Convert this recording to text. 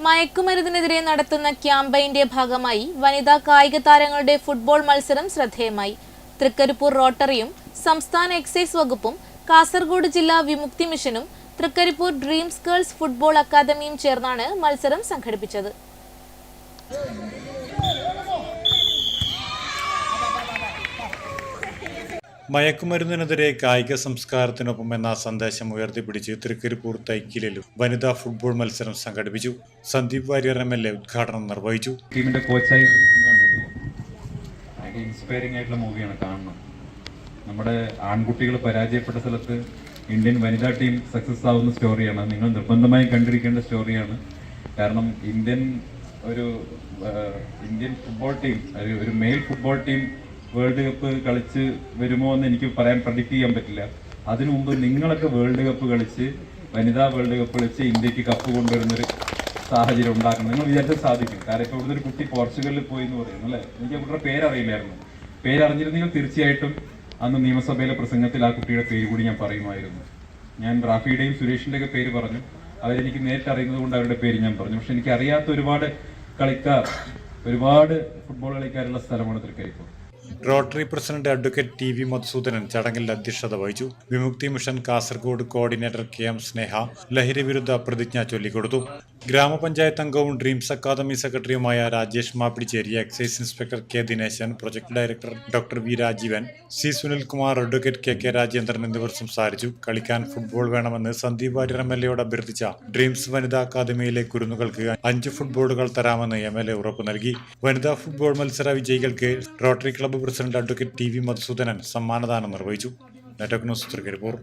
മയക്കുമരുന്നിനെതിരെ നടത്തുന്ന ക്യാമ്പയിന്റെ ഭാഗമായി വനിതാ കായിക താരങ്ങളുടെ ഫുട്ബോൾ മത്സരം ശ്രദ്ധേയമായി. തൃക്കരിപ്പൂർ റോട്ടറിയും സംസ്ഥാന എക്സൈസ് വകുപ്പും കാസർഗോഡ് ജില്ലാ വിമുക്തി മിഷനും തൃക്കരിപ്പൂർ ഡ്രീംസ് ഗേൾസ് ഫുട്ബോൾ അക്കാദമിയും ചേർന്നാണ് മത്സരം സംഘടിപ്പിച്ചത്. മയക്കുമരുന്നിനെതിരെ കായിക സംസ്കാരത്തിനൊപ്പം എന്ന സന്ദേശം ഉയർത്തിപ്പിടിച്ച് തൃക്കരിപ്പൂർ തൈക്കിലും വനിതാ ഫുട്ബോൾ മത്സരം സംഘടിപ്പിച്ചു. സന്ദീപ് വാര്യർ MLA ഉദ്ഘാടനം നിർവഹിച്ചു. ടീമിന്റെ കോച്ചായി ഇൻസ്പയറിംഗ് ആയിട്ടുള്ള മൂവിയാണ് കാണണം. നമ്മുടെ ആൺകുട്ടികൾ പരാജയപ്പെട്ട സ്ഥലത്ത് ഇന്ത്യൻ വനിതാ ടീം സക്സസ് ആവുന്ന സ്റ്റോറിയാണ്. നിങ്ങൾ നിർബന്ധമായും കണ്ടിരിക്കേണ്ട സ്റ്റോറിയാണ്. കാരണം ഇന്ത്യൻ ഫുട്ബോൾ ടീം, ഒരു male football team world cup കളിച്ച് വരുമോ എന്ന് എനിക്ക് പ്രഡിക്റ്റ് ചെയ്യാൻ പറ്റില്ല. അതിനു മുമ്പ് നിങ്ങളൊക്കെ വേൾഡ് കപ്പ് കളിച്ച്, വനിതാ വേൾഡ് കപ്പ് കളിച്ച് ഇന്ത്യക്ക് കപ്പ് കൊണ്ടുവരുന്നൊരു സാഹചര്യം ഉണ്ടാക്കണം. നിങ്ങൾ വിചാരിച്ചാൽ സാധിക്കും. കാരണം ഇപ്പോൾ ഇവിടുന്ന് ഒരു കുട്ടി പോർച്ചുഗലിൽ പോയി എന്ന് പറയുന്നു അല്ലേ? എനിക്ക് ആ കുട്ടിയുടെ പേരറിയില്ലായിരുന്നു. പേരറിഞ്ഞിരുന്നെങ്കിൽ തീർച്ചയായിട്ടും അന്ന് നിയമസഭയിലെ പ്രസംഗത്തിൽ ആ കുട്ടിയുടെ പേര് കൂടി ഞാൻ പറയുമായിരുന്നു. ഞാൻ റാഫിയുടെയും സുരേഷിൻ്റെയൊക്കെ പേര് പറഞ്ഞു. അവരെനിക്ക് നേരിട്ട് അറിയുന്നത് കൊണ്ട് അവരുടെ പേര് ഞാൻ പറഞ്ഞു. പക്ഷെ എനിക്ക് അറിയാത്ത ഒരുപാട് ഫുട്ബോൾ കളിക്കാരുള്ള സ്ഥലമാണ് Trikaripur. Rotary president advocate TV Madhusudanan ചടങ്ങിൽ അധ്യക്ഷത വഹിച്ചു. Vimukthi mission Kasaragod coordinator KM Sneha ലഹരി വിരുദ്ധ പ്രതിജ്ഞ ചൊല്ലിക്കൊടുത്തു. ഗ്രാമപഞ്ചായത്ത് അംഗവും ഡ്രീംസ് അക്കാദമി സെക്രട്ടറിയുമായ Rajesh Mappidichery, excise inspector K Dineshan, project director doctor V Rajeevan, C Sunilkumar, advocate KK Rajendran എന്നിവർ സംസാരിച്ചു. കളിക്കാൻ ഫുട്ബോൾ വേണമെന്ന് സന്ദീപ് വാര്യർ MLAയോട് അഭ്യർത്ഥിച്ച ഡ്രീംസ് വനിതാ അക്കാദമിയിലെ കുരുന്നുകൾക്ക് 5 ഫുട്ബോളുകൾ തരാമെന്ന് MLA ഉറപ്പു നൽകി. വനിതാ ഫുട്ബോൾ മത്സര വിജയികൾക്ക് rotary club president advocate TV Madhusudanan സമ്മാനദാനം നിർവഹിച്ചു. Network news Trikaripur.